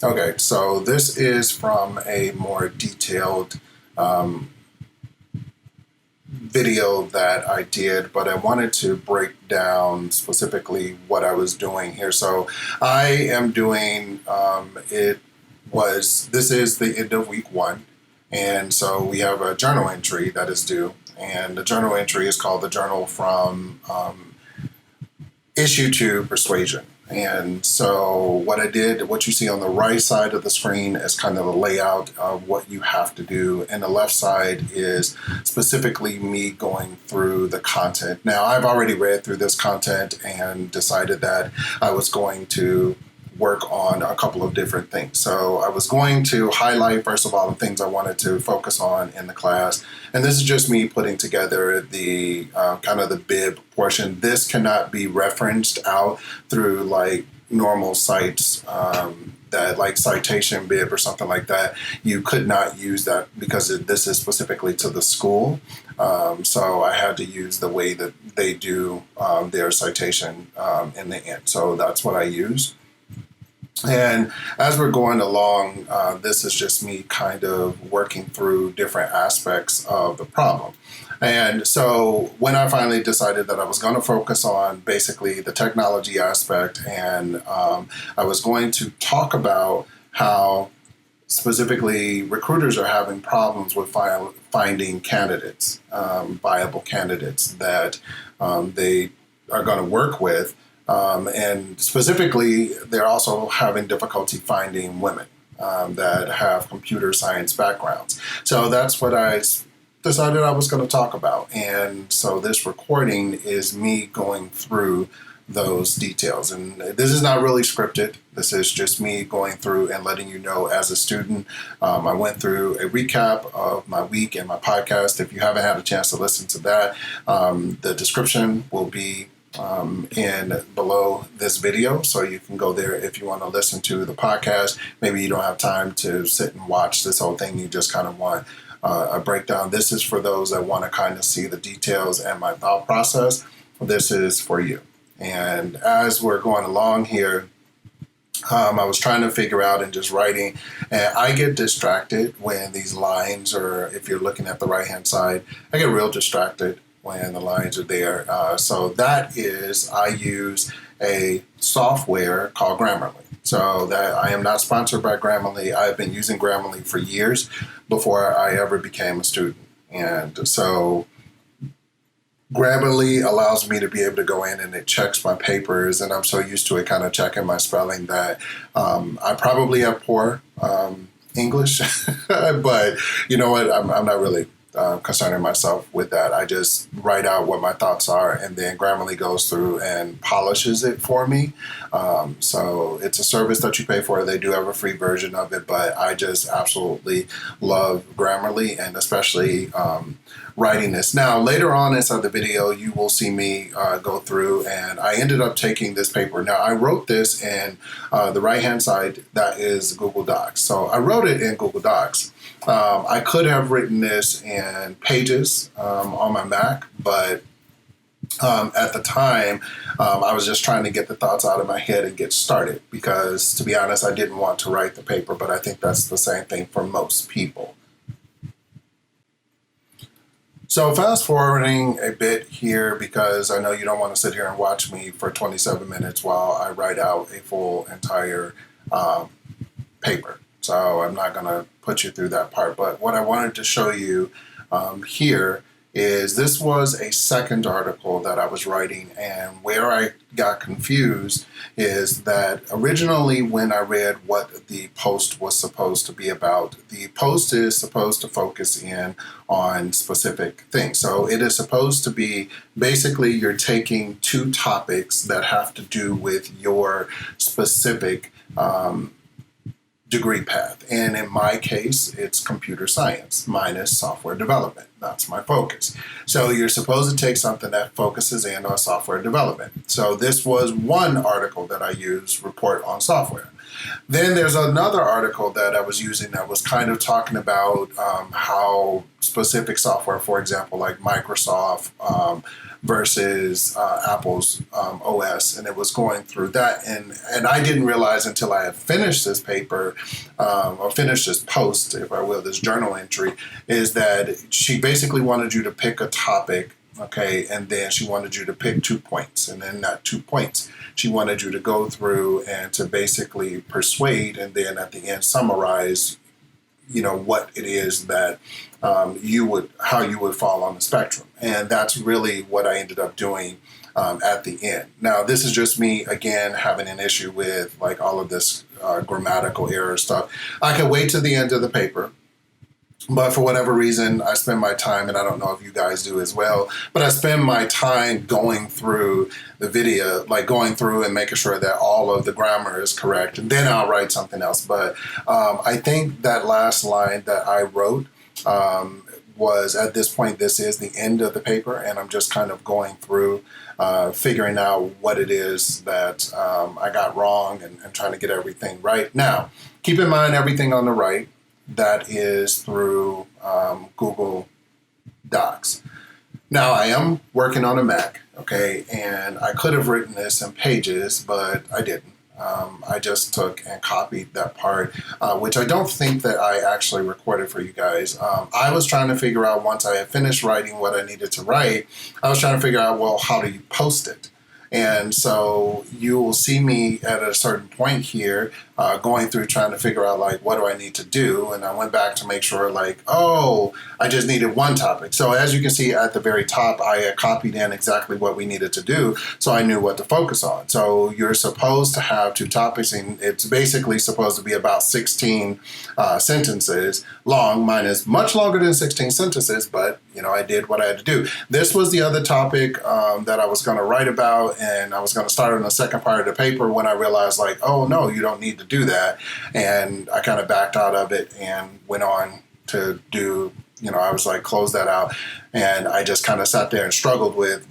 Okay, so this is from a more detailed video that I did, but I wanted to break down specifically what I was doing here. So I am doing this is the end of week one. And so we have a journal entry that is due. And the journal entry is called the Journal from Issue to Persuasion. And so what I did, what you see on the right side of the screen is kind of a layout of what you have to do. And the left side is specifically me going through the content. Now, I've already read through this content and decided that I was going to work on a couple of different things. So I was going to highlight, first of all, the things I wanted to focus on in the class. And this is just me putting together the kind of the bib portion. This cannot be referenced out through like normal sites that like citation bib or something like that. You could not use that because this is specifically to the school. So I had to use the way that they do their citation in the end. So that's what I use. And as we're going along, this is just me kind of working through different aspects of the problem. And so when I finally decided that I was going to focus on basically the technology aspect, and I was going to talk about how specifically recruiters are having problems with finding candidates, viable candidates that they are going to work with. And specifically, they're also having difficulty finding women that have computer science backgrounds. So that's what I decided I was going to talk about. And so this recording is me going through those details. And this is not really scripted. This is just me going through and letting you know as a student. I went through a recap of my week and my podcast. If you haven't had a chance to listen to that, the description will be in below this video, so you can go there if you want to listen to the podcast. Maybe you don't have time to sit and watch this whole thing, you just kind of want a breakdown. This is for those that want to kind of see the details and my thought process. This is for you. And as we're going along here, I was trying to figure out and just writing, and I get distracted when these lines, or if you're looking at the right hand side, I get real distracted when the lines are there. So that is, I use a software called Grammarly. So that I am not sponsored by Grammarly. I've been using Grammarly for years before I ever became a student. And so Grammarly allows me to be able to go in and it checks my papers, and I'm so used to it kind of checking my spelling that I probably have poor English, but you know what, I'm not really concerning myself with that. I just write out what my thoughts are, and then Grammarly goes through and polishes it for me. So it's a service that you pay for. They do have a free version of it, but I just absolutely love Grammarly, and especially writing this. Now, later on inside the video, you will see me go through, and I ended up taking this paper. Now, I wrote this in the right-hand side, that is Google Docs. So I wrote it in Google Docs. I could have written this in Pages on my Mac, but at the time, I was just trying to get the thoughts out of my head and get started because, to be honest, I didn't want to write the paper, but I think that's the same thing for most people. So fast forwarding a bit here, because I know you don't want to sit here and watch me for 27 minutes while I write out a full entire paper. So I'm not going to put you through that part. But what I wanted to show you here is this was a second article that I was writing, and where I got confused is that originally when I read what the post was supposed to be about, the post is supposed to focus in on specific things. So it is supposed to be basically you're taking two topics that have to do with your specific degree path. And in my case, it's computer science. Mine is software development. That's my focus. So you're supposed to take something that focuses in on software development. So this was one article that I used, Report on Software. Then there's another article that I was using that was kind of talking about how specific software, for example, like Microsoft versus Apple's OS, and it was going through that. And I didn't realize until I had finished this paper, or finished this post, if I will, this journal entry, is that she basically wanted you to pick a topic. Okay, and then she wanted you to pick 2 points, and then that 2 points, she wanted you to go through and to basically persuade, and then at the end summarize, what it is that how you would fall on the spectrum, and that's really what I ended up doing at the end. Now, this is just me again having an issue with like all of this grammatical error stuff. I could wait to the end of the paper. But for whatever reason, I spend my time, and I don't know if you guys do as well, but I spend my time going through the video, like going through and making sure that all of the grammar is correct, and then I'll write something else. But I think that last line that I wrote was, at this point, this is the end of the paper, and I'm just kind of going through, figuring out what it is that I got wrong and trying to get everything right. Now, keep in mind everything on the right, that is through Google Docs. Now, I am working on a Mac, okay, and I could have written this in Pages, but I didn't. I just took and copied that part, which I don't think that I actually recorded for you guys. I was trying to figure out, once I had finished writing what I needed to write, I was trying to figure out, well, how do you post it? And so you will see me at a certain point here going through trying to figure out, like, what do I need to do? And I went back to make sure, like, oh, I just needed one topic. So as you can see at the very top, I had copied in exactly what we needed to do, so I knew what to focus on. So you're supposed to have 2 topics, and it's basically supposed to be about 16 sentences long. Mine is much longer than 16 sentences, but, I did what I had to do. This was the other topic that I was going to write about, and I was going to start on the second part of the paper when I realized, like, oh, no, you don't need to do that. And I kind of backed out of it and went on to do, I was like, close that out. And I just kind of sat there and struggled with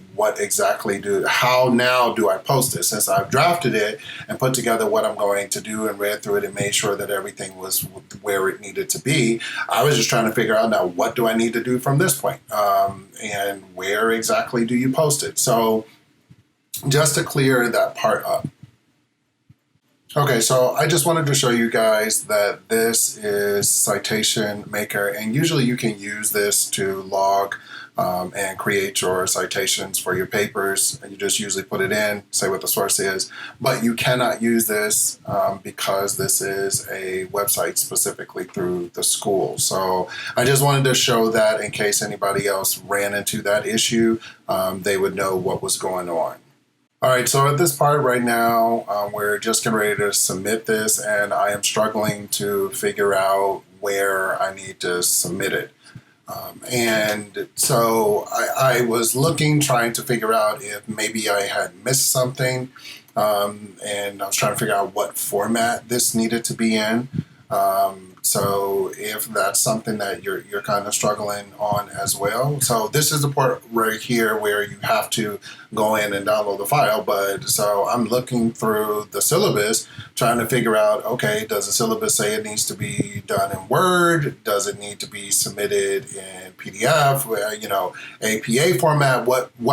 how now do I post this? Since I've drafted it and put together what I'm going to do and read through it and made sure that everything was where it needed to be, I was just trying to figure out, now, what do I need to do from this point? And where exactly do you post it? So just to clear that part up. Okay, so I just wanted to show you guys that this is Citation Maker, and usually you can use this to log and create your citations for your papers. And you just usually put it in, say what the source is, but you cannot use this because this is a website specifically through the school. So I just wanted to show that in case anybody else ran into that issue, they would know what was going on. All right, so at this part right now, we're just getting ready to submit this, and I am struggling to figure out where I need to submit it. And so I was trying to figure out if maybe I had missed something, and I was trying to figure out what format this needed to be in. So if that's something that you're kind of struggling on as well. So this is the part right here where you have to go in and download the file. But so I'm looking through the syllabus, trying to figure out, okay, does the syllabus say it needs to be done in Word? Does it need to be submitted in PDF, APA format?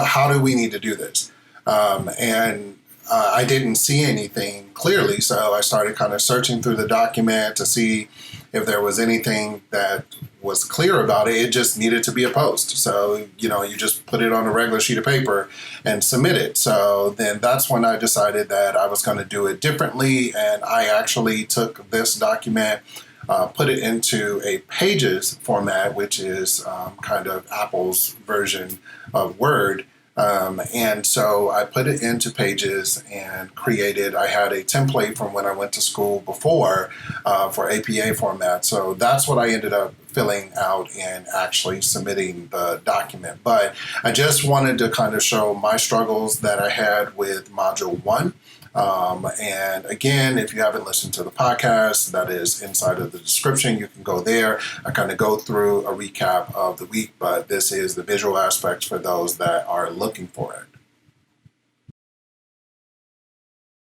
How do we need to do this? I didn't see anything clearly, so I started kind of searching through the document to see if there was anything that was clear about it. It just needed to be a post. So, you just put it on a regular sheet of paper and submit it. So then that's when I decided that I was going to do it differently, and I actually took this document, put it into a Pages format, which is kind of Apple's version of Word. And so I put it into Pages and I had a template from when I went to school before for APA format. So that's what I ended up filling out and actually submitting the document. But I just wanted to kind of show my struggles that I had with Module 1. And again, if you haven't listened to the podcast, that is inside of the description. You can go there. I kind of go through a recap of the week, but this is the visual aspects for those that are looking for it.